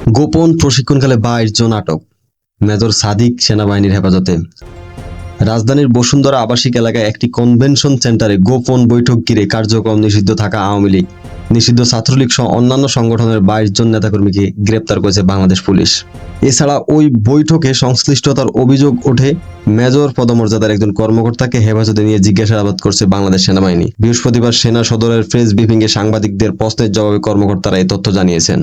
গোপন প্রশিক্ষণকালে 22 জন আটক, মেজর সাদিক সেনাবাহিনীর হেফাজতে। রাজধানীর বসুন্ধরা আবাসিক এলাকায় একটি কনভেনশন সেন্টারে গোপন বৈঠক ঘিরে কার্যক্রম নিষিদ্ধ থাকা আওয়ামী লীগ, নিষিদ্ধ ছাত্রলীগ সহ অন্যান্য সংগঠনের 22 জন নেতাকর্মীকে গ্রেপ্তার করেছে বাংলাদেশ পুলিশ। এছাড়া ওই বৈঠকে সংশ্লিষ্টতার অভিযোগ ওঠে মেজর পদমর্যাদার একজন কর্মকর্তাকে হেফাজতে নিয়ে জিজ্ঞাসাবাদ করছে বাংলাদেশ সেনাবাহিনী। বৃহস্পতিবার সেনা সদরের প্রেস ব্রিফিংয়ে সাংবাদিকদের প্রশ্নের জবাবে কর্মকর্তারা এই তথ্য জানিয়েছেন।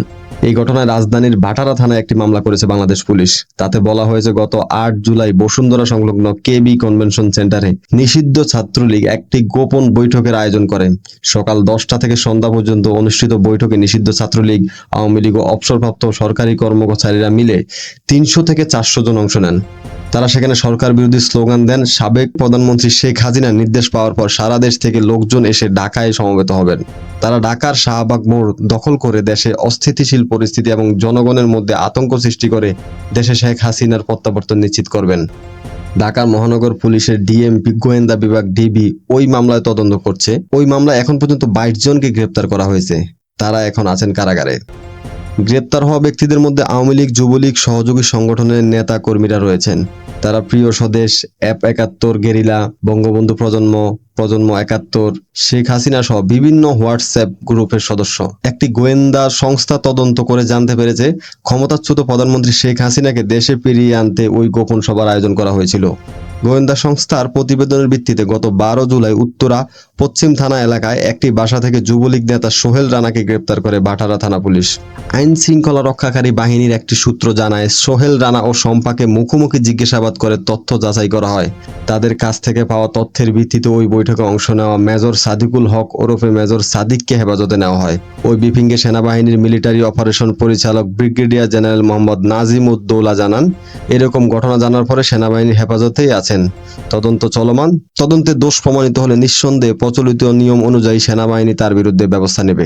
এই ঘটনায় রাজধানীর ভাটারা থানায় একটি মামলা করেছে বাংলাদেশ পুলিশ। তাতে বলা হয়েছে, গত 8 জুলাই বসুন্ধরা সংলগ্ন কেবি কনভেনশন সেন্টারে নিষিদ্ধ ছাত্রলীগ একটি গোপন বৈঠকের আয়োজন করে। সকাল 10টা থেকে সন্ধ্যা পর্যন্ত অনুষ্ঠিত বৈঠকে নিষিদ্ধ ছাত্রলীগ, আওয়ামী লীগ ও অবসরপ্রাপ্ত সরকারি কর্মচারীরা মিলে 300 থেকে 400 জন অংশ নেন। তারা সেখানে সরকার বিরোধী স্লোগান দেন। সাবেক প্রধানমন্ত্রী শেখ হাসিনার নির্দেশ পাওয়ার পর সারা দেশ থেকে লোকজন এসে ঢাকায় সমবেত হবেন। তারা ঢাকার শাহবাগ মোড় দখল করে দেশে অস্থিতিশীল পরিস্থিতি এবং জনগণের মধ্যে আতঙ্ক সৃষ্টি করে দেশে শেখ হাসিনার প্রত্যাবর্তন নিশ্চিত করবেন। ঢাকার মহানগর পুলিশের ডিএমপি গোয়েন্দা বিভাগ ডিবি ওই মামলায় তদন্ত করছে। ওই মামলায় এখন পর্যন্ত 22 জনকে গ্রেপ্তার করা হয়েছে। তারা এখন আছেন কারাগারে। গ্রেপ্তার হওয়া ব্যক্তিদের মধ্যে আওয়ামী লীগ, যুবলীগ, সহযোগী সংগঠনের নেতা কর্মীরা রয়েছেন। তারা প্রিয় স্বদেশ, অ্যাপ 71, গেরিলা, বঙ্গবন্ধু প্রজন্ম, প্রজন্ম 71, শেখ হাসিনা সহ বিভিন্ন হোয়াটসঅ্যাপ গ্রুপের সদস্য। একটি গোয়েন্দা সংস্থা তদন্ত করে জানতে পেরেছে, ক্ষমতাচ্যুত প্রধানমন্ত্রী শেখ হাসিনাকে দেশে ফিরিয়ে আনতে ওই গোপন সভার আয়োজন করা হয়েছিল। গোয়েন্দা সংস্থার প্রতিবেদনের ভিত্তিতে গত 12 জুলাই উত্তরা পশ্চিম থানা এলাকায় একটি বাসা থেকে যুবলীগ নেতা সোহেল রানাকে গ্রেপ্তার করে ভাটারা থানা পুলিশ। আইন শৃঙ্খলা রক্ষাকারী বাহিনীর একটি সূত্র জানায়, সোহেল রানা ও শম্পাকে মুখোমুখি জিজ্ঞাসাবাদ করে তথ্য যাচাই করা হয়। তাদের কাছ থেকে পাওয়া তথ্যের ভিত্তিতে ওই বৈঠকে অংশ নেওয়া মেজর সাদিকুল হক ওরফে মেজর সাদিককে হেফাজতে নেওয়া হয়। ওই ব্রিফিংয়ে সেনাবাহিনীর মিলিটারি অপারেশন পরিচালক ব্রিগেডিয়ার জেনারেল মোহাম্মদ নাজিম উদ্দৌলা জানান, এরকম ঘটনা জানার পরে সেনাবাহিনীর হেফাজতেই আছেন। তদন্ত চলমান। তদন্তে দোষ প্রমাণিত হলে নিঃসন্দেহে প্রচলিত নিয়ম অনুযায়ী সেনাবাহিনী তার বিরুদ্ধে ব্যবস্থা নেবে।